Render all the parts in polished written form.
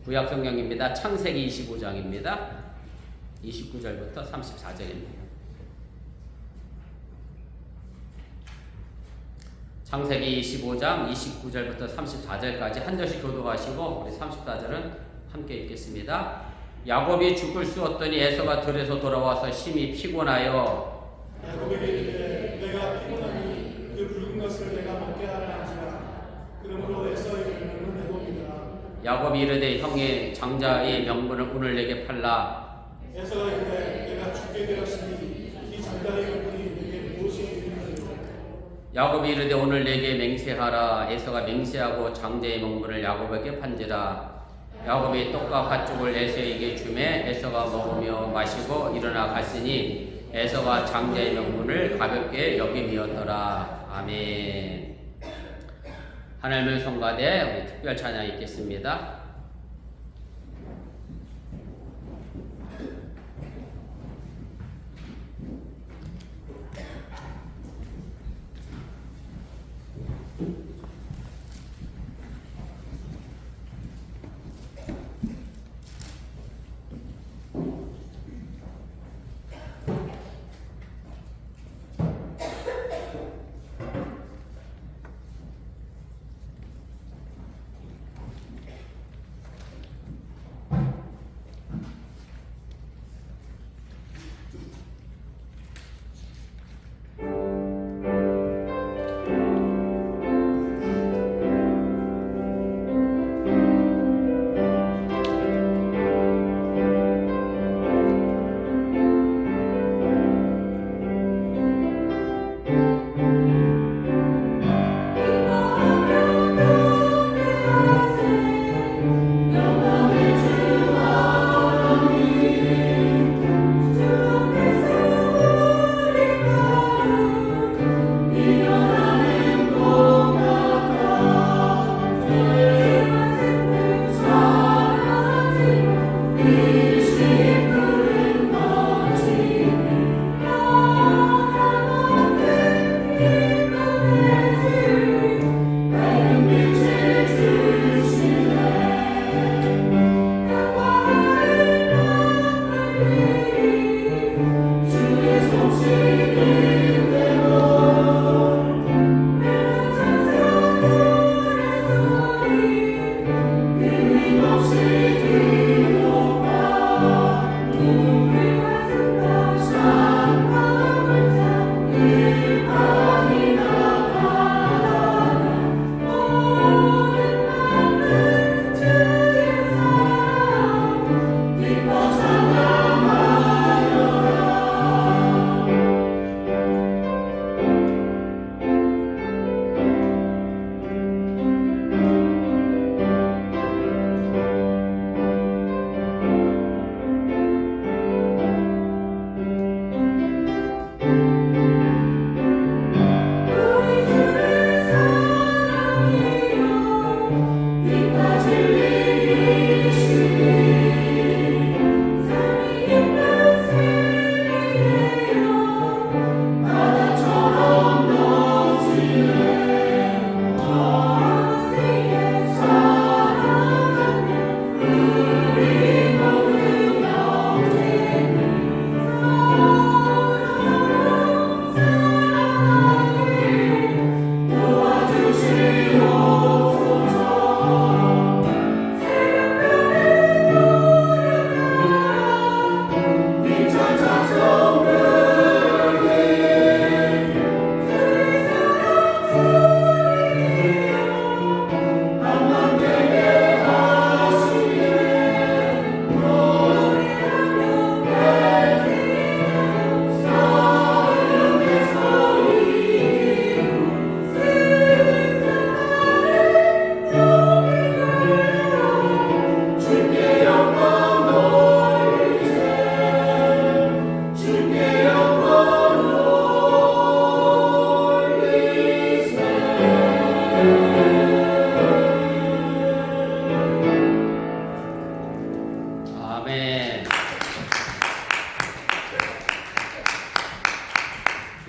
구약 성경입니다. 창세기 25장입니다. 29절부터 34절입니다. 창세기 25장 29절부터 34절까지 한 절씩 교독하시고 우리 34절은 함께 읽겠습니다. 야곱이 죽을 쑤었더니 에서가 들에서 돌아와서 심히 피곤하여 야곱에게 이르되 내가 피곤하니 그 붉은 것을 내가 먹게 하라 한지라. 그러므로 에서의 명분은 에돔이라. 야곱이 이르되 형의 장자의 명분을 오늘 내게 팔라. 에서가 이르되 내가 죽게 되었으니 이 장자의 명분이 내게 무엇이 있느냐. 야곱이 이르되 오늘 내게 맹세하라. 에서가 맹세하고 장자의 명분을 야곱에게 판지라. 야곱이 떡과 팥죽을 에서에게 주매 에서가 먹으며 마시고 일어나 갔으니 에서가 장자의 명분을 가볍게 여김이었더라. 아멘. 하나님을 성가대 우리 특별 찬양 있겠습니다.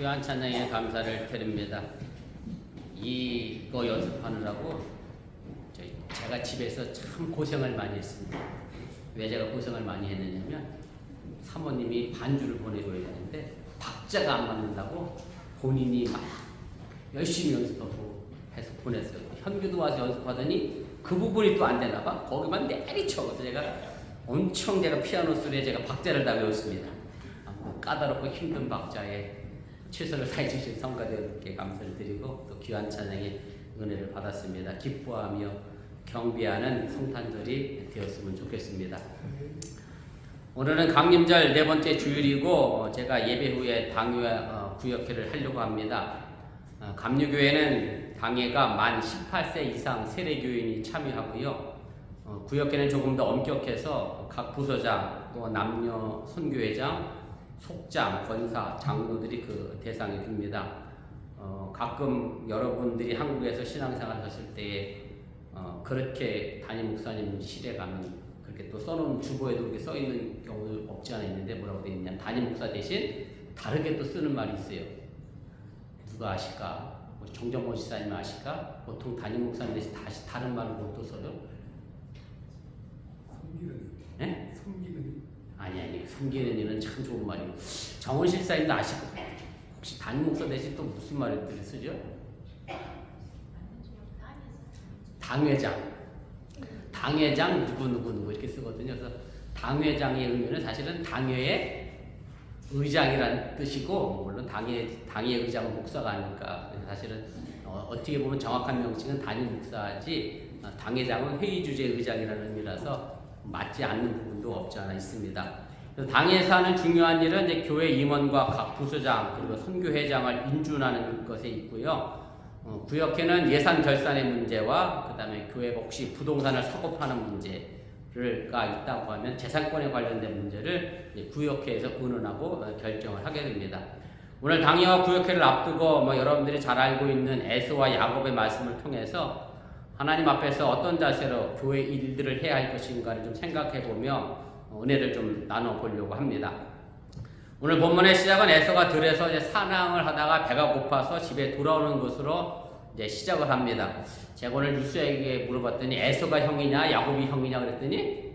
귀한 찬양에 감사를 드립니다. 이거 연습하느라고 저희 제가 집에서 참 고생을 많이 했습니다. 왜 제가 고생을 많이 했느냐면 사모님이 반주를 보내줘야 되는데 박자가 안 맞는다고 본인이 막 열심히 연습하고 해서 보냈어요. 현규도 와서 연습하더니 그 부분이 또 안 되나 봐. 거기만 내리쳐. 그래서 제가 엄청 제가 피아노 소리에 제가 박자를 다 외웠습니다. 까다롭고 힘든 박자에 최선을 다해주신 성가대님께 감사를 드리고 또 귀한 찬양의 은혜를 받았습니다. 기뻐하며 경배하는 성탄절이 되었으면 좋겠습니다. 오늘은 강림절 네 번째 주일이고 제가 예배 후에 당회 구역회를 하려고 합니다. 감리교회는 당회가 만 18세 이상 세례교인이 참여하고요. 구역회는 조금 더 엄격해서 각 부서장, 또 남녀 선교회장, 속장, 권사, 장로들이 그 대상이 됩니다. 가끔 여러분들이 한국에서 신앙생활 하실 때에 그렇게 담임 목사님 실에 가면 그렇게 또 써놓은 주보에도 그렇게 써있는 경우도 없지 않아 있는데 뭐라고 되어 있냐, 담임 목사 대신 다르게 또 쓰는 말이 있어요. 누가 아실까? 정정원 지사님 아실까? 보통 담임 목사님 대신 다시 다른 말을 또 써요? 섬기는 네? 섬기는 아니 섬기는 일은 참 좋은 말이에요. 정원 실사님도 아실 것 같아요. 혹시 담임 목사 대신 또 무슨 말을 쓰죠? 당회장 누구 이렇게 쓰거든요. 그래서 당회장의 의미는 사실은 당회의 의장이라는 뜻이고, 물론 당회 의장은 목사가 아닐까. 사실은 어떻게 보면 정확한 명칭은 담임 목사지 당회장은 회의 주재 의장이라는 의미라서 맞지 않는 부분도 없지 않아 있습니다. 그래서 당회에서 하는 중요한 일은 이제 교회 임원과 각 부서장 그리고 선교회장을 인준하는 것에 있고요. 구역회는 예산 결산의 문제와 그 다음에 교회가 혹시 부동산을 사고 파는 문제가 있다고 하면 재산권에 관련된 문제를 구역회에서 의논하고 결정을 하게 됩니다. 오늘 당회와 구역회를 앞두고 여러분들이 잘 알고 있는 에서와 야곱의 말씀을 통해서 하나님 앞에서 어떤 자세로 교회 일들을 해야 할 것인가를 좀 생각해보며 은혜를 좀 나눠보려고 합니다. 오늘 본문의 시작은 에서가 들에서 이제 사냥을 하다가 배가 고파서 집에 돌아오는 것으로 이제 시작을 합니다. 제가 오늘 뉴스에게 물어봤더니 에서가 형이냐 야곱이 형이냐 그랬더니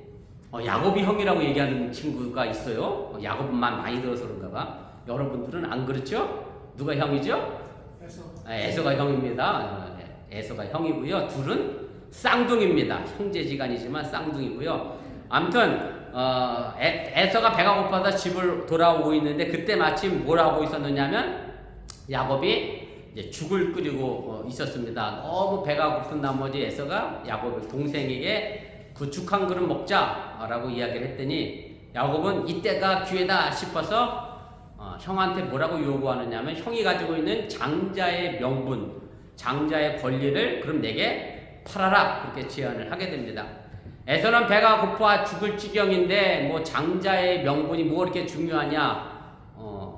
야곱이 형이라고 얘기하는 친구가 있어요. 야곱만 많이 들어서 그런가 봐. 여러분들은 안 그렇죠? 누가 형이죠? 에서가 형입니다. 에서가 형이고요. 둘은 쌍둥이입니다. 형제지간이지만 쌍둥이고요. 아무튼 에서가 배가 고파서 집을 돌아오고 있는데 그때 마침 뭘 하고 있었느냐면 야곱이 이제 죽을 끓이고 있었습니다. 너무 배가 고픈 나머지 에서가 야곱의 동생에게 그 죽 한 그릇 먹자라고 이야기를 했더니 야곱은 이때가 기회다 싶어서 형한테 뭐라고 요구하느냐면 형이 가지고 있는 장자의 명분, 장자의 권리를 그럼 내게 팔아라 그렇게 제안을 하게 됩니다. 에서는 배가 고파 죽을 지경인데 뭐 장자의 명분이 뭐 이렇게 중요하냐,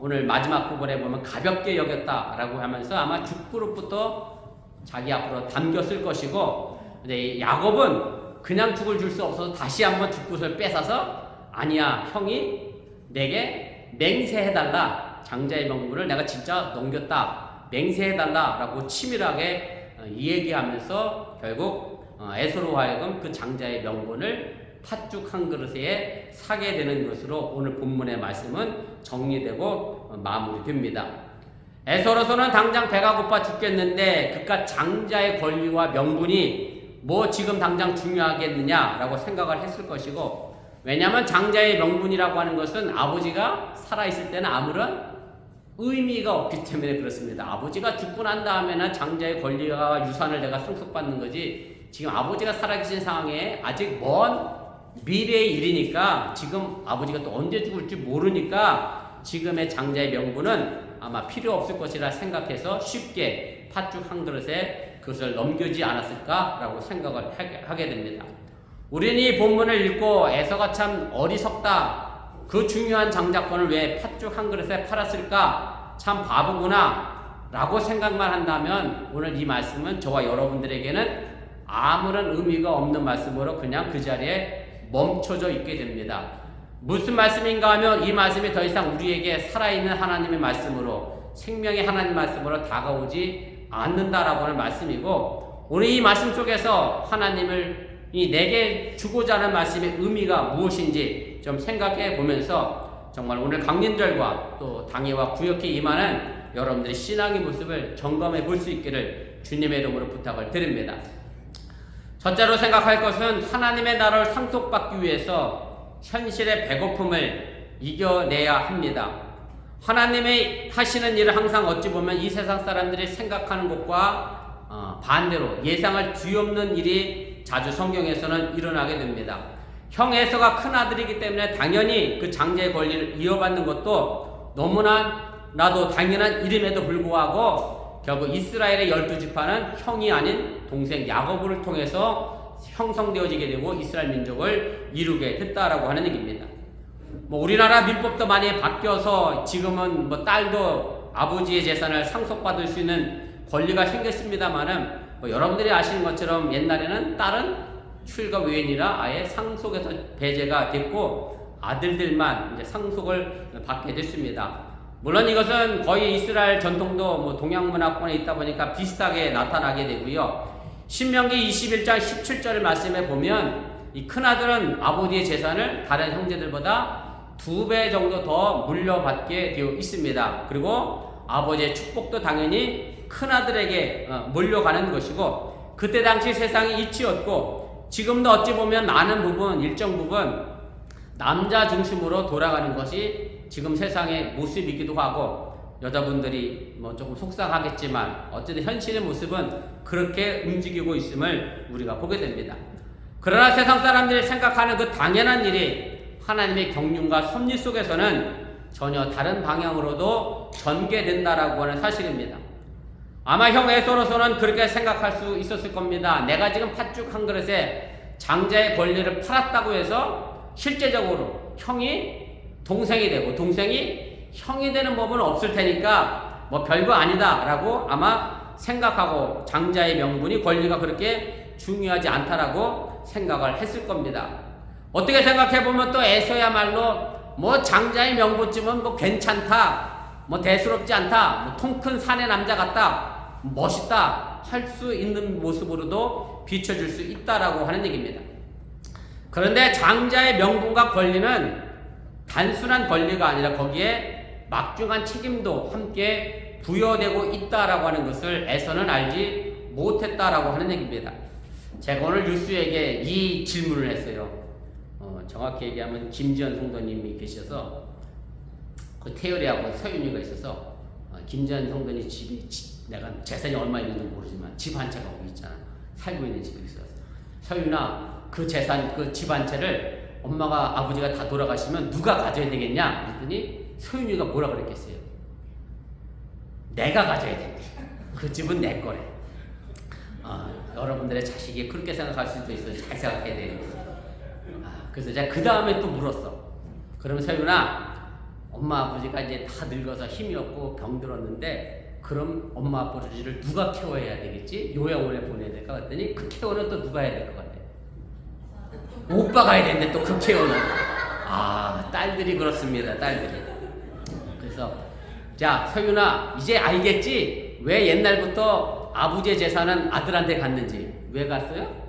오늘 마지막 부분에 보면 가볍게 여겼다라고 하면서 아마 죽그릇부터 자기 앞으로 당겼을 것이고, 근데 야곱은 그냥 죽을 줄 수 없어서 다시 한번 죽그릇을 뺏어서 아니야 형이 내게 맹세해달라, 장자의 명분을 내가 진짜 넘겼다 맹세해달라라고 치밀하게 얘기하면서 결국 에서로 하여금 그 장자의 명분을 팥죽 한 그릇에 사게 되는 것으로 오늘 본문의 말씀은 정리되고 마무리됩니다. 에서로서는 당장 배가 고파 죽겠는데 그깟 장자의 권리와 명분이 뭐 지금 당장 중요하겠느냐라고 생각을 했을 것이고, 왜냐하면 장자의 명분이라고 하는 것은 아버지가 살아있을 때는 아무런 의미가 없기 때문에 그렇습니다. 아버지가 죽고 난 다음에는 장자의 권리와 유산을 내가 상속받는 거지, 지금 아버지가 살아계신 상황에 아직 먼 미래의 일이니까 지금 아버지가 또 언제 죽을지 모르니까 지금의 장자의 명분은 아마 필요 없을 것이라 생각해서 쉽게 팥죽 한 그릇에 그것을 넘기지 않았을까라고 생각을 하게 됩니다. 우리는 이 본문을 읽고 에서가 참 어리석다, 그 중요한 장자권을 왜 팥죽 한 그릇에 팔았을까, 참 바보구나 라고 생각만 한다면 오늘 이 말씀은 저와 여러분들에게는 아무런 의미가 없는 말씀으로 그냥 그 자리에 멈춰져 있게 됩니다. 무슨 말씀인가 하면 이 말씀이 더 이상 우리에게 살아있는 하나님의 말씀으로, 생명의 하나님 말씀으로 다가오지 않는다라고 하는 말씀이고, 오늘 이 말씀 속에서 하나님을 내게 주고자 하는 말씀의 의미가 무엇인지 좀 생각해 보면서 정말 오늘 강림절과 또 당회와 구역에 임하는 여러분들의 신앙의 모습을 점검해 볼 수 있기를 주님의 이름으로 부탁을 드립니다. 첫째로 생각할 것은 하나님의 나라를 상속받기 위해서 현실의 배고픔을 이겨내야 합니다. 하나님의 하시는 일을 항상 어찌 보면 이 세상 사람들이 생각하는 것과 반대로 예상할 뒤없는 일이 자주 성경에서는 일어나게 됩니다. 형 에서가 큰아들이기 때문에 당연히 그 장제의 권리를 이어받는 것도 너무나 나도 당연한 일임에도 불구하고 결국 이스라엘의 12지파는 형이 아닌 동생 야고보를 통해서 형성되어지게 되고 이스라엘 민족을 이루게 됐다라고 하는 얘기입니다. 우리나라 민법도 많이 바뀌어서 지금은 딸도 아버지의 재산을 상속받을 수 있는 권리가 생겼습니다만은 여러분들이 아시는 것처럼 옛날에는 딸은 출가 외인이라 아예 상속에서 배제가 됐고 아들들만 이제 상속을 받게 됐습니다. 물론 이것은 거의 이스라엘 전통도 동양 문화권에 있다 보니까 비슷하게 나타나게 되고요. 신명기 21장 17절 말씀에 보면 이 큰아들은 아버지의 재산을 다른 형제들보다 2배 정도 더 물려받게 되어 있습니다. 그리고 아버지의 축복도 당연히 큰아들에게 물려가는 것이고 그때 당시 세상이 이치였고 지금도 어찌 보면 많은 부분, 일정 부분 남자 중심으로 돌아가는 것이 지금 세상의 모습이기도 하고 여자분들이 조금 속상하겠지만 어쨌든 현실의 모습은 그렇게 움직이고 있음을 우리가 보게 됩니다. 그러나 세상 사람들이 생각하는 그 당연한 일이 하나님의 경륜과 섭리 속에서는 전혀 다른 방향으로도 전개된다라고 하는 사실입니다. 아마 형 에서로서는 그렇게 생각할 수 있었을 겁니다. 내가 지금 팥죽 한 그릇에 장자의 권리를 팔았다고 해서 실제적으로 형이 동생이 되고 동생이 형이 되는 법은 없을 테니까 별거 아니다 라고 아마 생각하고 장자의 명분이 권리가 그렇게 중요하지 않다라고 생각을 했을 겁니다. 어떻게 생각해보면 또 에서야말로 장자의 명분쯤은 괜찮다, 대수롭지 않다, 통 큰 사내 남자 같다, 멋있다 할 수 있는 모습으로도 비춰줄 수 있다라고 하는 얘기입니다. 그런데 장자의 명분과 권리는 단순한 권리가 아니라 거기에 막중한 책임도 함께 부여되고 있다라고 하는 것을 에서는 알지 못했다라고 하는 얘기입니다. 제가 오늘 유수에게 이 질문을 했어요. 정확히 얘기하면 김지현 성도님이 계셔서 그 태열이하고 서윤이가 있어서 김지현 성도님 집이 내가 재산이 얼마 있는지 모르지만 집 한 채가 거기 있잖아. 살고 있는 집이 있어서 서윤아 그 재산 그 집 한 채를 엄마가 아버지가 다 돌아가시면 누가 가져야 되겠냐? 그랬더니 서윤이가 뭐라 그랬겠어요? 내가 가져야 된대. 그 집은 내 거래. 여러분들의 자식이 그렇게 생각할 수도 있어요. 잘 생각해야 돼요. 그래서 제가 그 다음에 또 물었어. 그러면 서윤아, 엄마 아버지가 이제 다 늙어서 힘이 없고 병들었는데 그럼 엄마 아버지를 누가 케어해야 되겠지? 요양원에 보내야 될까? 그랬더니 그 케어는 또 누가 해야 될 것 같아? 오빠가 해야 되는데 또 그 케어는 딸들이 그렇습니다. 딸들이. 그래서 자 서윤아 이제 알겠지? 왜 옛날부터 아버지의 재산은 아들한테 갔는지. 왜 갔어요?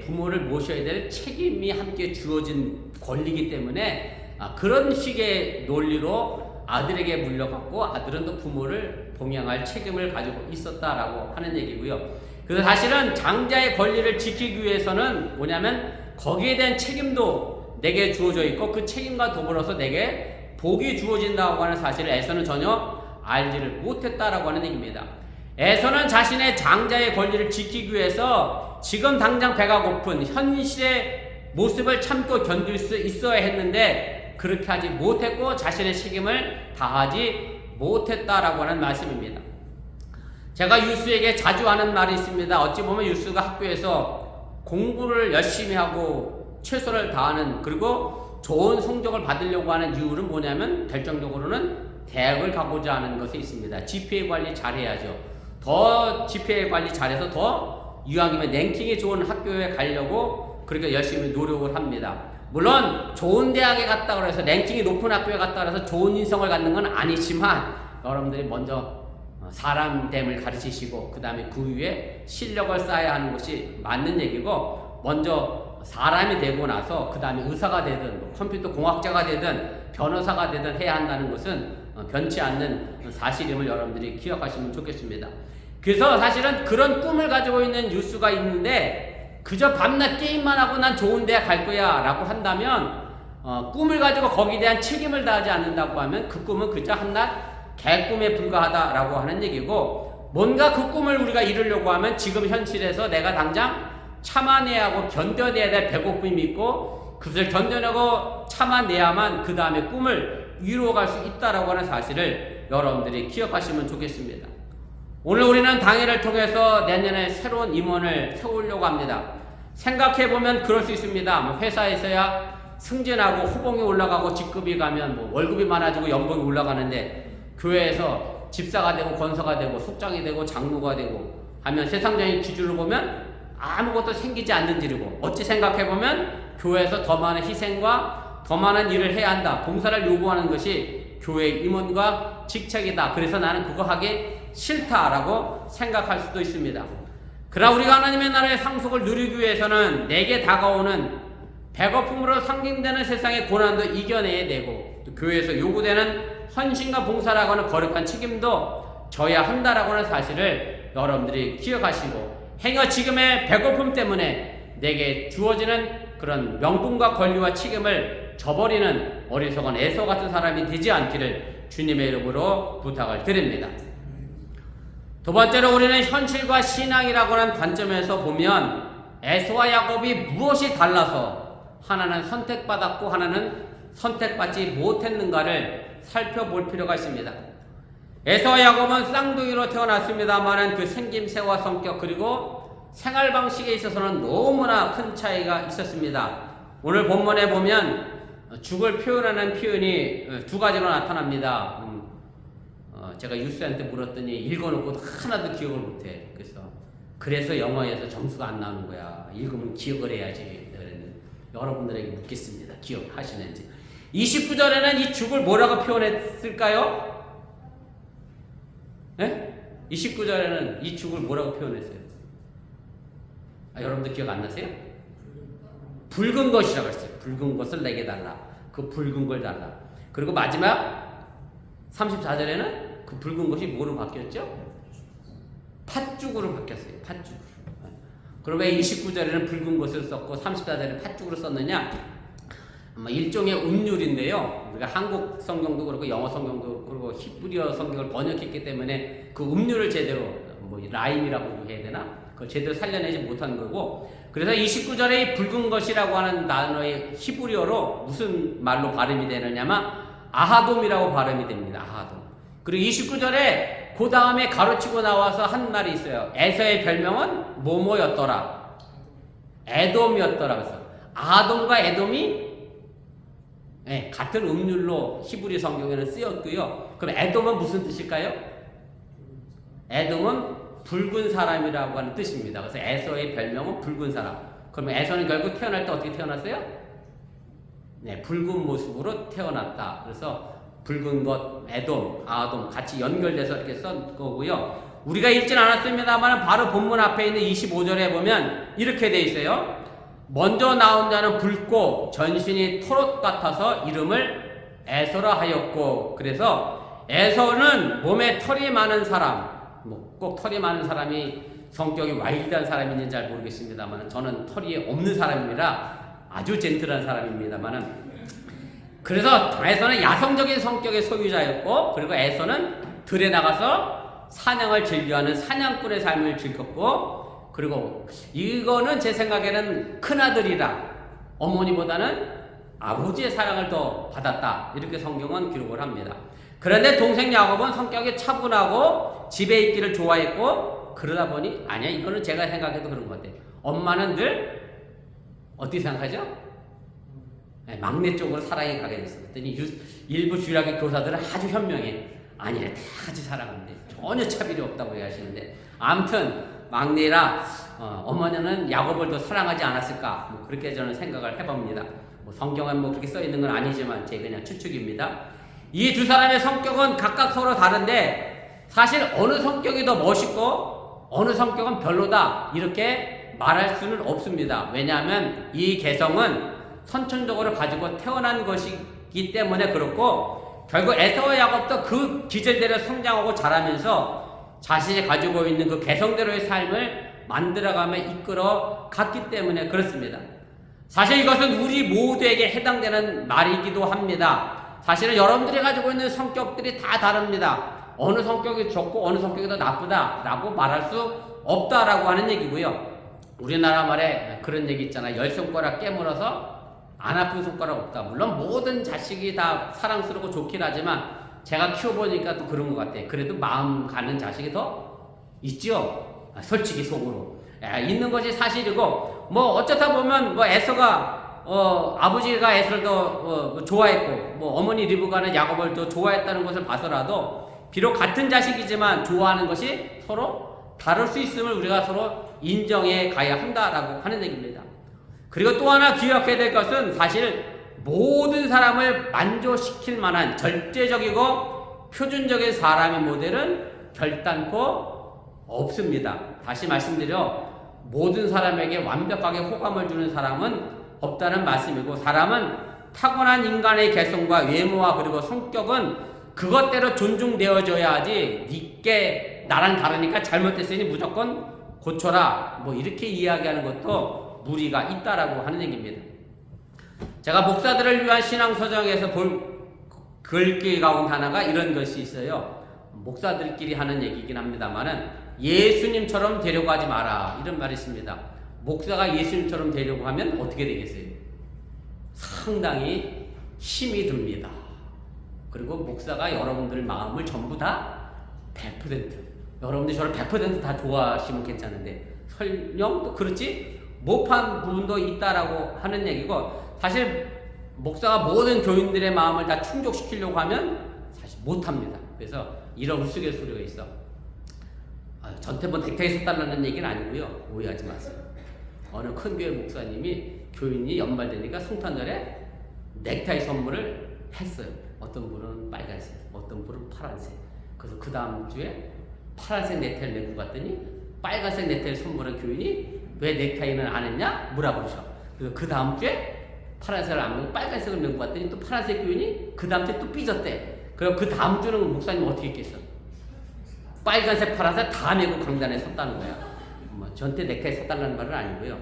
부모를 모셔야 될 책임이 함께 주어진 권리이기 때문에 그런 식의 논리로 아들에게 물려받고 아들은 또 부모를 봉양할 책임을 가지고 있었다라고 하는 얘기고요. 그래서 사실은 장자의 권리를 지키기 위해서는 뭐냐면 거기에 대한 책임도 내게 주어져 있고 그 책임과 더불어서 내게 복이 주어진다고 하는 사실을 에서는 전혀 알지를 못했다라고 하는 얘기입니다. 에서는 자신의 장자의 권리를 지키기 위해서 지금 당장 배가 고픈 현실의 모습을 참고 견딜 수 있어야 했는데 그렇게 하지 못했고 자신의 책임을 다하지 못했다라고 하는 말씀입니다. 제가 유수에게 자주 하는 말이 있습니다. 어찌 보면 유수가 학교에서 공부를 열심히 하고 최선을 다하는 그리고 좋은 성적을 받으려고 하는 이유는 뭐냐면 결정적으로는 대학을 가고자 하는 것이 있습니다. GPA 관리 잘해야죠. 더 GPA 관리 잘해서 더 이왕이면 랭킹이 좋은 학교에 가려고 그렇게 열심히 노력을 합니다. 물론 좋은 대학에 갔다 그래서 랭킹이 높은 학교에 갔다 그래서 좋은 인성을 갖는 건 아니지만 여러분들이 먼저 사람됨을 가르치시고 그 다음에 그 위에 실력을 쌓아야 하는 것이 맞는 얘기고, 먼저 사람이 되고 나서 그 다음에 의사가 되든 컴퓨터 공학자가 되든 변호사가 되든 해야 한다는 것은 변치 않는 사실임을 여러분들이 기억하시면 좋겠습니다. 그래서 사실은 그런 꿈을 가지고 있는 뉴스가 있는데, 그저 밤낮 게임만 하고 난 좋은 데 갈 거야 라고 한다면, 꿈을 가지고 거기에 대한 책임을 다하지 않는다고 하면 그 꿈은 그저 한낱 개꿈에 불과하다라고 하는 얘기고, 뭔가 그 꿈을 우리가 이루려고 하면 지금 현실에서 내가 당장 참아내야 하고 견뎌내야 될 배고픔이 있고, 그것을 견뎌내고 참아내야만 그 다음에 꿈을 이루어갈 수 있다라고 하는 사실을 여러분들이 기억하시면 좋겠습니다. 오늘 우리는 당회를 통해서 내년에 새로운 임원을 세우려고 합니다. 생각해보면 그럴 수 있습니다. 회사에서야 승진하고 호봉이 올라가고 직급이 가면 월급이 많아지고 연봉이 올라가는데, 교회에서 집사가 되고 권사가 되고 속장이 되고 장로가 되고 하면 세상적인 기준으로 보면 아무것도 생기지 않는 일이고, 어찌 생각해보면 교회에서 더 많은 희생과 더 많은 일을 해야 한다, 봉사를 요구하는 것이 교회 임원과 직책이다, 그래서 나는 그거 하기 싫다라고 생각할 수도 있습니다. 그러나 우리가 하나님의 나라의 상속을 누리기 위해서는 내게 다가오는 배고픔으로 상징되는 세상의 고난도 이겨내야 되고, 또 교회에서 요구되는 헌신과 봉사라고 하는 거룩한 책임도 져야 한다라고 하는 사실을 여러분들이 기억하시고, 행여 지금의 배고픔 때문에 내게 주어지는 그런 명분과 권리와 책임을 저버리는 어리석은 에서 같은 사람이 되지 않기를 주님의 이름으로 부탁을 드립니다. 두 번째로 우리는 현실과 신앙이라고 하는 관점에서 보면 에서와 야곱이 무엇이 달라서 하나는 선택받았고 하나는 선택받지 못했는가를 살펴볼 필요가 있습니다. 에서와 야곱은 쌍둥이로 태어났습니다만은 그 생김새와 성격 그리고 생활 방식에 있어서는 너무나 큰 차이가 있었습니다. 오늘 본문에 보면 죽을 표현하는 표현이 두 가지로 나타납니다. 제가 유스한테 물었더니 읽어놓고 하나도 기억을 못해. 그래서 영어에서 점수가 안 나오는 거야. 읽으면 기억을 해야지. 여러분들에게 묻겠습니다. 기억하시는지. 29절에는 이 죽을 뭐라고 표현했을까요? 네? 29절에는 이 죽을 뭐라고 표현했어요? 여러분들 기억 안 나세요? 붉은 것이라고 했어요. 붉은 것을 내게 달라. 그 붉은 걸 달라. 그리고 마지막 34절에는 그 붉은 것이 뭐로 바뀌었죠? 팥죽으로 바뀌었어요. 팥죽. 그럼 왜 29절에는 붉은 것을 썼고 34절에는 팥죽으로 썼느냐? 일종의 음률인데요. 우리가 한국 성경도 그렇고 영어 성경도 그렇고 히브리어 성경을 번역했기 때문에 그 음률을 제대로 라임이라고 해야 되나? 그걸 제대로 살려내지 못한 거고, 그래서 29절에 이 붉은 것이라고 하는 단어의 히브리어로 무슨 말로 발음이 되느냐면 아하돔이라고 발음이 됩니다. 아하돔. 그리고 29절에 그 다음에 가로치고 나와서 한 말이 있어요. 에서의 별명은 뭐뭐였더라. 에돔이었더라. 그래서 아돔과 에돔이 같은 음률로 히브리 성경에는 쓰였고요. 그럼 에돔은 무슨 뜻일까요? 에돔은 붉은 사람이라고 하는 뜻입니다. 그래서 에서의 별명은 붉은 사람. 그러면 에서는 결국 태어날 때 어떻게 태어났어요? 붉은 모습으로 태어났다. 그래서 붉은 것, 에돔, 아돔 같이 연결돼서 이렇게 쓴 거고요. 우리가 읽진 않았습니다만 바로 본문 앞에 있는 25절에 보면 이렇게 돼 있어요. 먼저 나온 자는 붉고 전신이 토롯 같아서 이름을 에서라 하였고, 그래서 에서는 몸에 털이 많은 사람, 꼭 털이 많은 사람이 성격이 와일드한 사람인지는 잘 모르겠습니다만 저는 털이 없는 사람이라 아주 젠틀한 사람입니다만, 그래서 에서는 야성적인 성격의 소유자였고, 그리고 에서는 들에 나가서 사냥을 즐겨하는 사냥꾼의 삶을 즐겼고, 그리고 이거는 제 생각에는 큰아들이라 어머니보다는 아버지의 사랑을 더 받았다, 이렇게 성경은 기록을 합니다. 그런데 동생 야곱은 성격이 차분하고 집에 있기를 좋아했고, 그러다 보니 아니야, 이거는 제가 생각해도 그런 것 같아요. 엄마는 늘 어떻게 생각하죠? 막내 쪽으로 사랑이 가게 됐어요. 그랬더니 일부 주일학교 교사들은 아주 현명해. 아니래, 다 같이 사랑하는데 전혀 차별이 없다고 얘기하시는데, 아무튼 막내라 어머니는 야곱을 더 사랑하지 않았을까, 그렇게 저는 생각을 해봅니다. 성경은 그렇게 써 있는 건 아니지만 제 그냥 추측입니다. 이 두 사람의 성격은 각각 서로 다른데 사실 어느 성격이 더 멋있고 어느 성격은 별로다 이렇게 말할 수는 없습니다. 왜냐하면 이 개성은 선천적으로 가지고 태어난 것이기 때문에 그렇고, 결국 에서와 야곱도 그 기질대로 성장하고 자라면서 자신이 가지고 있는 그 개성대로의 삶을 만들어가며 이끌어 갔기 때문에 그렇습니다. 사실 이것은 우리 모두에게 해당되는 말이기도 합니다. 사실은 여러분들이 가지고 있는 성격들이 다 다릅니다. 어느 성격이 좋고 어느 성격이 더 나쁘다라고 말할 수 없다라고 하는 얘기고요. 우리나라 말에 그런 얘기 있잖아요. 10손가락 깨물어서 안 아픈 손가락 없다. 물론 모든 자식이 다 사랑스럽고 좋긴 하지만 제가 키워보니까 또 그런 것 같아요. 그래도 마음 가는 자식이 더 있죠. 솔직히 속으로 있는 것이 사실이고, 뭐 어쩌다 보면 뭐 에서가 아버지가 에서를 더 좋아했고, 뭐 어머니 리브가는 야곱을 더 좋아했다는 것을 봐서라도 비록 같은 자식이지만 좋아하는 것이 서로 다를 수 있음을 우리가 서로 인정해 가야 한다라고 하는 얘기입니다. 그리고 또 하나 기억해야 될 것은 사실 모든 사람을 만족시킬 만한 절대적이고 표준적인 사람의 모델은 결단코 없습니다. 다시 말씀드려, 모든 사람에게 완벽하게 호감을 주는 사람은 없다는 말씀이고, 사람은 타고난 인간의 개성과 외모와 그리고 성격은 그것대로 존중되어져야 하지, 니께 나랑 다르니까 잘못됐으니 무조건 고쳐라 뭐 이렇게 이야기하는 것도 무리가 있다라고 하는 얘기입니다. 제가 목사들을 위한 신앙서정에서 볼 글귀 가운데 하나가 이런 것이 있어요. 목사들끼리 하는 얘기이긴 합니다만은, 예수님처럼 되려고 하지 마라 이런 말이 있습니다. 목사가 예수님처럼 되려고 하면 어떻게 되겠어요? 상당히 힘이 듭니다. 그리고 목사가 여러분들 마음을 전부 다 100%, 여러분들이 저를 100% 다 좋아하시면 괜찮은데 설령 또 그렇지 못한 부분도 있다라고 하는 얘기고, 사실 목사가 모든 교인들의 마음을 다 충족시키려고 하면 사실 못합니다. 그래서 이런 우스갯소리가 있어. 전태번 넥타이 사달라는 얘기는 아니고요. 오해하지 마세요. 어느 큰 교회 목사님이 교인이 연말되니까 성탄절에 넥타이 선물을 했어요. 어떤 분은 빨간색, 어떤 분은 파란색. 그래서 그 다음 주에 파란색 넥타이를 메고 갔더니 빨간색 넥타이를 선물한 교인이 왜 넥타이는 안 했냐? 물어보셔. 그래서 그 다음 주에 파란색을 안 메고 빨간색을 메고 갔더니 또 파란색 교인이 그 다음 주에 또 삐졌대. 그럼 그 다음 주는 목사님 어떻게 했겠어? 빨간색, 파란색 다 메고 강단에 섰다는 거야. 뭐 전태 넥타이 사달라는 말은 아니고요.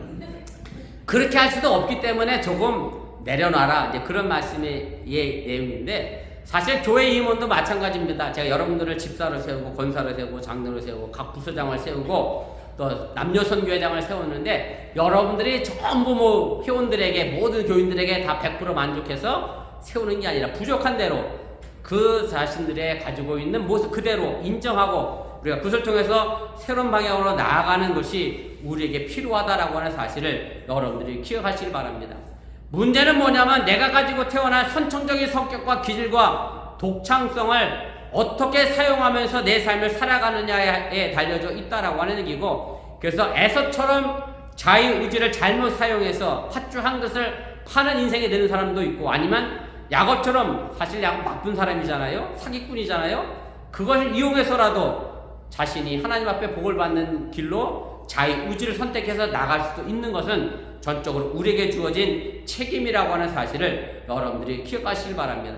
그렇게 할 수도 없기 때문에 조금 내려놔라, 이제 그런 말씀의 내용인데, 사실 교회 임원도 마찬가지입니다. 제가 여러분들을 집사로 세우고 권사로 세우고 장로로 세우고 각 부서장을 세우고 또 남녀 선교회장을 세웠는데, 여러분들이 전부 뭐 회원들에게, 모든 교인들에게 다 100% 만족해서 세우는 게 아니라 부족한 대로 그 자신들의 가지고 있는 모습 그대로 인정하고 우리가 그것을 통해서 새로운 방향으로 나아가는 것이 우리에게 필요하다라고 하는 사실을 여러분들이 기억하시기 바랍니다. 문제는 뭐냐면, 내가 가지고 태어난 선천적인 성격과 기질과 독창성을 어떻게 사용하면서 내 삶을 살아가느냐에 달려져 있다라고 하는 얘기고, 그래서 에서처럼 자유의지를 잘못 사용해서 팥죽 한 것을 파는 인생이 되는 사람도 있고, 아니면 야곱처럼, 사실 야곱 나쁜 사람이잖아요. 사기꾼이잖아요. 그것을 이용해서라도 자신이 하나님 앞에 복을 받는 길로 자유의지를 선택해서 나갈 수도 있는 것은 전적으로 우리에게 주어진 책임이라고 하는 사실을 여러분들이 기억하시길 바랍니다.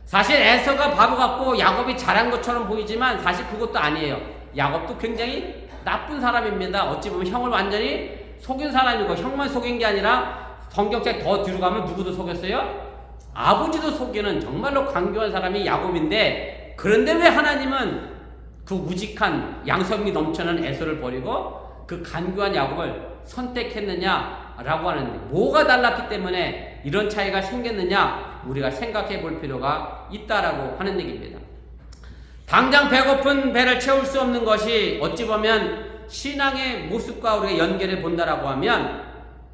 사실 에서가 바보 같고 야곱이 잘한 것처럼 보이지만 사실 그것도 아니에요. 야곱도 굉장히 나쁜 사람입니다. 어찌 보면 형을 완전히 속인 사람이고, 형만 속인 게 아니라 성경책 더 뒤로 가면 누구도 속였어요? 아버지도 속이는 정말로 강교한 사람이 야곱인데, 그런데 왜 하나님은 그 우직한 양성이 넘치는 에서를 버리고 그 간교한 야곱을 선택했느냐라고 하는데, 뭐가 달랐기 때문에 이런 차이가 생겼느냐 우리가 생각해 볼 필요가 있다라고 하는 얘기입니다. 당장 배고픈 배를 채울 수 없는 것이 어찌 보면 신앙의 모습과 우리가 연결해 본다라고 하면,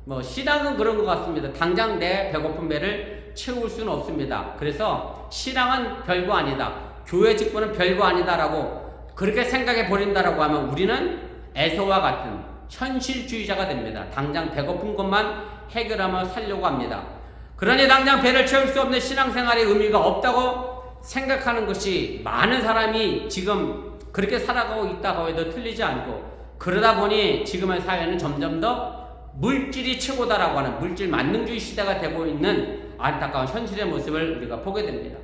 뭐 신앙은 그런 것 같습니다. 당장 내 배고픈 배를 채울 수는 없습니다. 그래서 신앙은 별거 아니다, 교회 직분은 별거 아니다라고 그렇게 생각해 버린다라고 하면 우리는 에서와 같은 현실주의자가 됩니다. 당장 배고픈 것만 해결하며 살려고 합니다. 그러니 당장 배를 채울 수 없는 신앙생활의 의미가 없다고 생각하는 것이 많은 사람이 지금 그렇게 살아가고 있다고 해도 틀리지 않고, 그러다 보니 지금의 사회는 점점 더 물질이 최고다라고 하는 물질 만능주의 시대가 되고 있는 안타까운 현실의 모습을 우리가 보게 됩니다.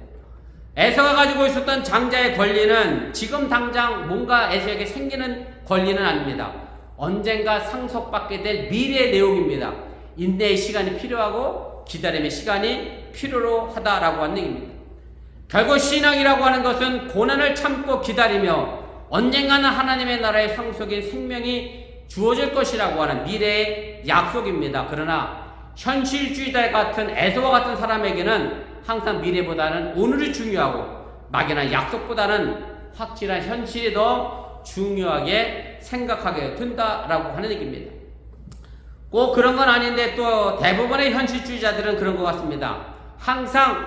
에서가 가지고 있었던 장자의 권리는 지금 당장 뭔가 에서에게 생기는 권리는 아닙니다. 언젠가 상속받게 될 미래의 내용입니다. 인내의 시간이 필요하고 기다림의 시간이 필요로 하다라고 하는 얘기입니다. 결국 신앙이라고 하는 것은 고난을 참고 기다리며 언젠가는 하나님의 나라의 상속인 생명이 주어질 것이라고 하는 미래의 약속입니다. 그러나 현실주의자 같은 에서와 같은 사람에게는 항상 미래보다는 오늘이 중요하고 막연한 약속보다는 확실한 현실이 더 중요하게 생각하게 된다라고 하는 얘기입니다. 꼭 그런 건 아닌데 또 대부분의 현실주의자들은 그런 것 같습니다. 항상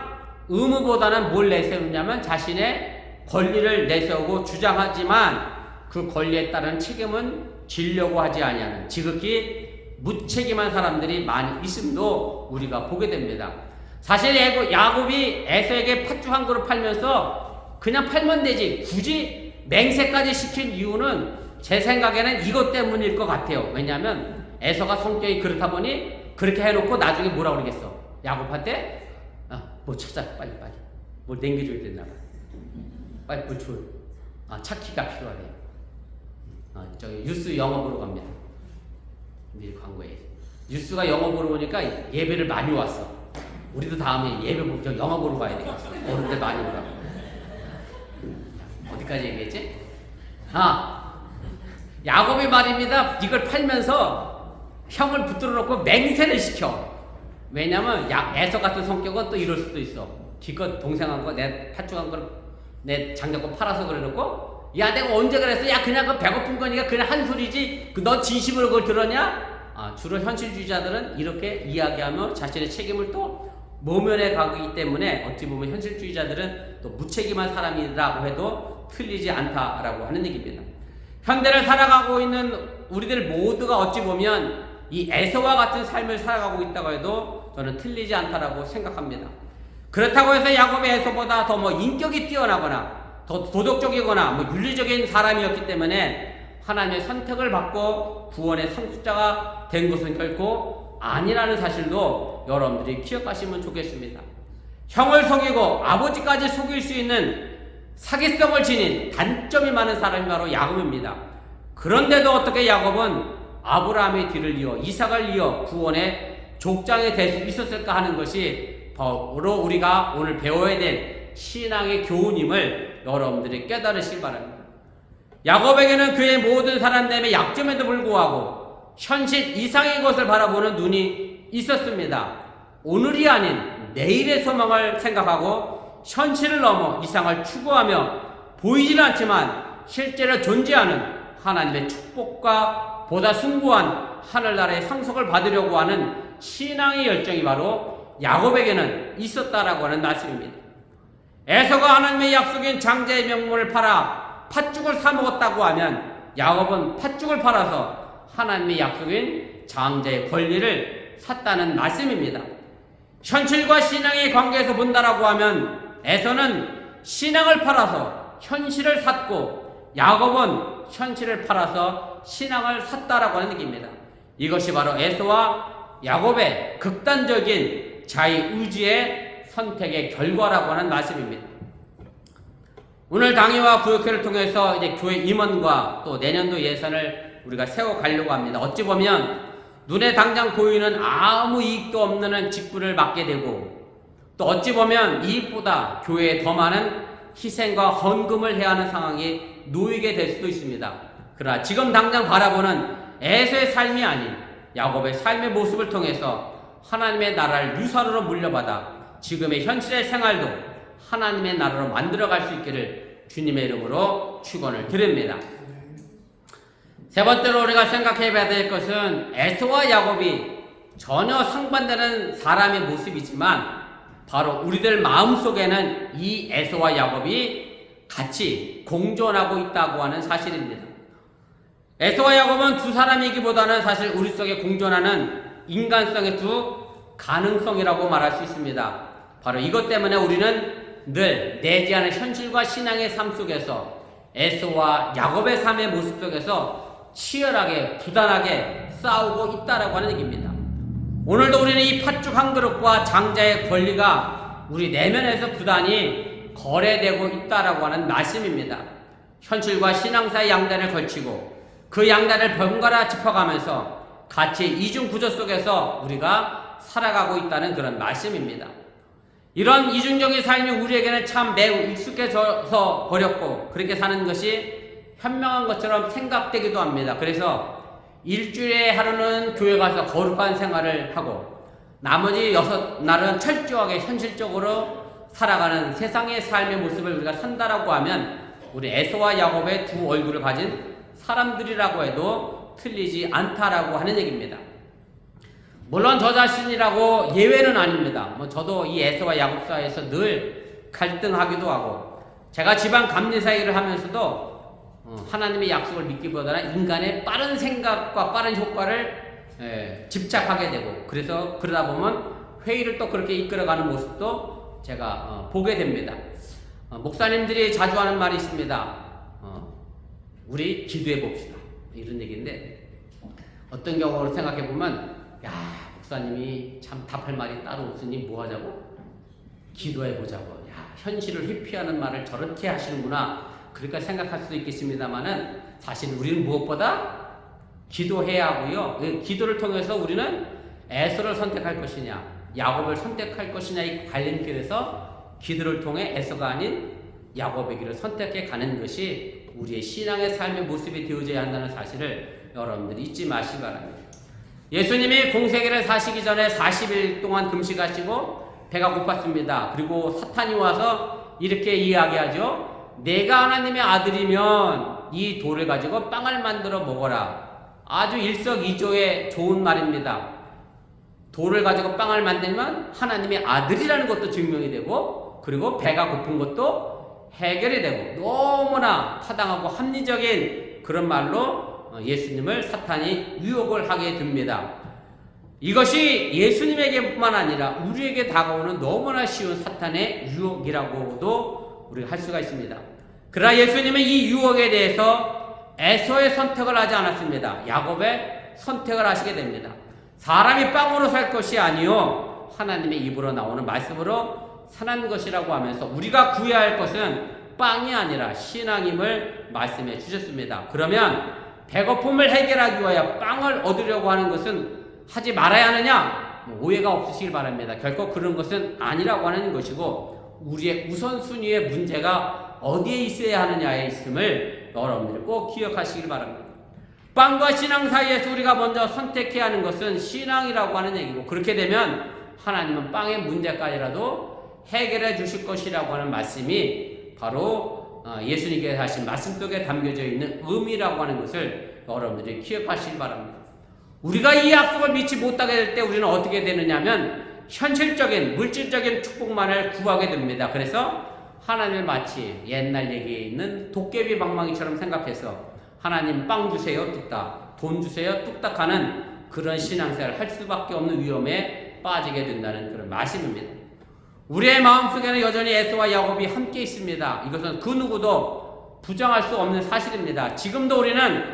의무보다는 뭘 내세우냐면 자신의 권리를 내세우고 주장하지만 그 권리에 따른 책임은 지려고 하지 아니하는 지극히 무책임한 사람들이 많이 있음도 우리가 보게 됩니다. 사실 야곱이 에서에게 팥죽 한 그릇 팔면서 그냥 팔면 되지 굳이 맹세까지 시킨 이유는 제 생각에는 이것 때문일 것 같아요. 왜냐하면 에서가 성격이 그렇다 보니 그렇게 해놓고 나중에 뭐라 그러겠어. 야곱한테 뭐 찾아 빨리 뭘 남겨줘야 됐나 봐. 빨리 뭘 줘. 찾기가 필요하네. 저기 뉴스 영어 보러 갑니다. 내일 광고에 뉴스가 영어 보러 오니까 예배를 많이 왔어. 우리도 다음에 예배 보고 영어 보러 가야 되겠어. 어른들 많이 오라고. 어디까지 얘기했지? 야곱이 말입니다. 이걸 팔면서 형을 붙들어 놓고 맹세를 시켜. 왜냐면 에서 같은 성격은 또 이럴 수도 있어. 기껏 동생한 거 내 팥죽한 걸 내 장자권 팔아서 그래 놓고 야 내가 언제 그랬어? 야 그냥 그 배고픈 거니까 그냥 한 소리지 너 진심으로 그걸 들었냐? 주로 현실주의자들은 이렇게 이야기하며 자신의 책임을 또 모면해 가기 때문에 어찌 보면 현실주의자들은 또 무책임한 사람이라고 해도 틀리지 않다라고 하는 얘기입니다. 현대를 살아가고 있는 우리들 모두가 어찌 보면 이 에서와 같은 삶을 살아가고 있다고 해도 저는 틀리지 않다라고 생각합니다. 그렇다고 해서 야곱의 에서보다 더 인격이 뛰어나거나 더 도덕적이거나 윤리적인 사람이었기 때문에 하나님의 선택을 받고 구원의 상속자가 된 것은 결코 아니라는 사실도 여러분들이 기억하시면 좋겠습니다. 형을 속이고 아버지까지 속일 수 있는 사기성을 지닌 단점이 많은 사람이 바로 야곱입니다. 그런데도 어떻게 야곱은 아브라함의 뒤를 이어 이삭을 이어 구원의 족장이 될 수 있었을까 하는 것이 바로 우리가 오늘 배워야 될 신앙의 교훈임을 여러분들이 깨달으시기 바랍니다. 야곱에게는 그의 모든 사람됨의 약점에도 불구하고 현실 이상의 것을 바라보는 눈이 있었습니다. 오늘이 아닌 내일의 소망을 생각하고 현실을 넘어 이상을 추구하며 보이지는 않지만 실제로 존재하는 하나님의 축복과 보다 숭고한 하늘나라의 상속을 받으려고 하는 신앙의 열정이 바로 야곱에게는 있었다라고 하는 말씀입니다. 에서가 하나님의 약속인 장자의 명물을 팔아 팥죽을 사 먹었다고 하면 야곱은 팥죽을 팔아서 하나님의 약속인 장자의 권리를 샀다는 말씀입니다. 현실과 신앙의 관계에서 본다라고 하면 에서는 신앙을 팔아서 현실을 샀고 야곱은 현실을 팔아서 신앙을 샀다라고 하는 얘기입니다. 이것이 바로 에서와 야곱의 극단적인 자의의지의 선택의 결과라고 하는 말씀입니다. 오늘 당회와 부역회를 통해서 이제 교회 임원과 또 내년도 예산을 우리가 세워가려고 합니다. 어찌 보면 눈에 당장 보이는 아무 이익도 없는 직분을 맡게 되고 또 어찌 보면 이익보다 교회에 더 많은 희생과 헌금을 해야 하는 상황이 놓이게 될 수도 있습니다. 그러나 지금 당장 바라보는 에서의 삶이 아닌 야곱의 삶의 모습을 통해서 하나님의 나라를 유산으로 물려받아 지금의 현실의 생활도 하나님의 나라로 만들어갈 수 있기를 주님의 이름으로 축원을 드립니다. 세 번째로 우리가 생각해봐야 될 것은 에서와 야곱이 전혀 상반되는 사람의 모습이지만 바로 우리들 마음속에는 이 에서와 야곱이 같이 공존하고 있다고 하는 사실입니다. 에서와 야곱은 두 사람이기보다는 사실 우리 속에 공존하는 인간성의 두 가능성이라고 말할 수 있습니다. 바로 이것 때문에 우리는 늘 내지 않은 현실과 신앙의 삶 속에서 에서와 야곱의 삶의 모습 속에서 치열하게 부단하게 싸우고 있다라고 하는 얘기입니다. 오늘도 우리는 이 팥죽 한 그릇과 장자의 권리가 우리 내면에서 부단히 거래되고 있다라고 하는 말씀입니다. 현실과 신앙 사이 양단을 걸치고 그 양단을 번갈아 짚어가면서 같이 이중 구조 속에서 우리가 살아가고 있다는 그런 말씀입니다. 이런 이중적인 삶이 우리에게는 참 매우 익숙해져서 버렸고 그렇게 사는 것이 현명한 것처럼 생각되기도 합니다. 그래서 일주일에 하루는 교회 가서 거룩한 생활을 하고 나머지 6날은 철저하게 현실적으로 살아가는 세상의 삶의 모습을 우리가 산다라고 하면 우리 에서와 야곱의 두 얼굴을 가진 사람들이라고 해도 틀리지 않다라고 하는 얘기입니다. 물론 저 자신이라고 예외는 아닙니다. 저도 이 에서와 야곱 사이에서 늘 갈등하기도 하고 제가 집안 감리사 일을 하면서도 하나님의 약속을 믿기보다는 인간의 빠른 생각과 빠른 효과를 집착하게 되고 그래서 그러다 보면 회의를 또 그렇게 이끌어가는 모습도 제가 보게 됩니다. 목사님들이 자주 하는 말이 있습니다. 우리 기도해 봅시다. 이런 얘기인데 어떤 경우로 생각해 보면 야, 목사님이 참 답할 말이 따로 없으니 뭐 하자고? 기도해 보자고. 야, 현실을 회피하는 말을 저렇게 하시는구나. 그러니까 생각할 수도 있겠습니다만은 사실 우리는 무엇보다 기도해야 하고요. 기도를 통해서 우리는 에서를 선택할 것이냐, 야곱을 선택할 것이냐에 관련돼서 기도를 통해 에서가 아닌 야곱의 길을 선택해 가는 것이 우리의 신앙의 삶의 모습이 되어져야 한다는 사실을 여러분들이 잊지 마시기 바랍니다. 예수님이 공생애를 사시기 전에 40일 동안 금식하시고 배가 고팠습니다. 그리고 사탄이 와서 이렇게 이야기하죠. 내가 하나님의 아들이면 이 돌을 가지고 빵을 만들어 먹어라. 아주 일석이조의 좋은 말입니다. 돌을 가지고 빵을 만들면 하나님의 아들이라는 것도 증명이 되고 그리고 배가 고픈 것도 해결이 되고 너무나 타당하고 합리적인 그런 말로 예수님을 사탄이 유혹을 하게 됩니다. 이것이 예수님에게뿐만 아니라 우리에게 다가오는 너무나 쉬운 사탄의 유혹이라고도 우리가 할 수가 있습니다. 그러나 예수님은 이 유혹에 대해서 에서의 선택을 하지 않았습니다. 야곱의 선택을 하시게 됩니다. 사람이 빵으로 살 것이 아니요 하나님의 입으로 나오는 말씀으로 사는 것이라고 하면서 우리가 구해야 할 것은 빵이 아니라 신앙임을 말씀해 주셨습니다. 그러면 배고픔을 해결하기 위하여 빵을 얻으려고 하는 것은 하지 말아야 하느냐? 오해가 없으시길 바랍니다. 결코 그런 것은 아니라고 하는 것이고 우리의 우선순위의 문제가 어디에 있어야 하느냐에 있음을 여러분들이 꼭 기억하시길 바랍니다. 빵과 신앙 사이에서 우리가 먼저 선택해야 하는 것은 신앙이라고 하는 얘기고 그렇게 되면 하나님은 빵의 문제까지라도 해결해 주실 것이라고 하는 말씀이 바로 예수님께서 하신 말씀 속에 담겨져 있는 의미라고 하는 것을 여러분들이 기억하시기 바랍니다. 우리가 이 약속을 믿지 못하게 될 때 우리는 어떻게 되느냐면 현실적인 물질적인 축복만을 구하게 됩니다. 그래서 하나님을 마치 옛날 얘기에 있는 도깨비 방망이처럼 생각해서 하나님 빵 주세요 뚝딱, 돈 주세요 뚝딱 하는 그런 신앙생활을 할 수밖에 없는 위험에 빠지게 된다는 그런 말씀입니다. 우리의 마음속에는 여전히 에서와 야곱이 함께 있습니다. 이것은 그 누구도 부정할 수 없는 사실입니다. 지금도 우리는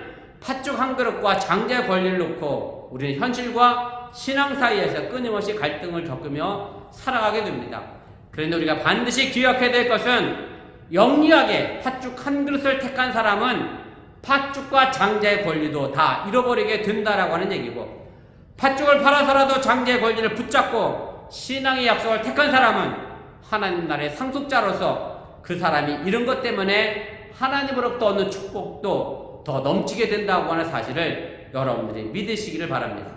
팥죽 한 그릇과 장자의 권리를 놓고 우리는 현실과 신앙 사이에서 끊임없이 갈등을 겪으며 살아가게 됩니다. 그런데 우리가 반드시 기억해야 될 것은 영리하게 팥죽 한 그릇을 택한 사람은 팥죽과 장자의 권리도 다 잃어버리게 된다라고 하는 얘기고 팥죽을 팔아서라도 장자의 권리를 붙잡고 신앙의 약속을 택한 사람은 하나님 나라의 상속자로서 그 사람이 이런 것 때문에 하나님으로부터 얻는 축복도 더 넘치게 된다고 하는 사실을 여러분들이 믿으시기를 바랍니다.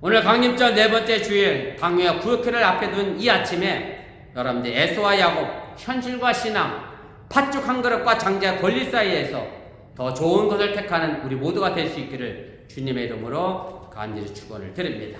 오늘 강림절 4번째 주일 방해와 구역회를 앞에 둔 이 아침에 여러분들 에서와 야곱, 현실과 신앙, 팥죽 한 그릇과 장자의 권리 사이에서 더 좋은 것을 택하는 우리 모두가 될 수 있기를 주님의 이름으로 간절히 축원을 드립니다.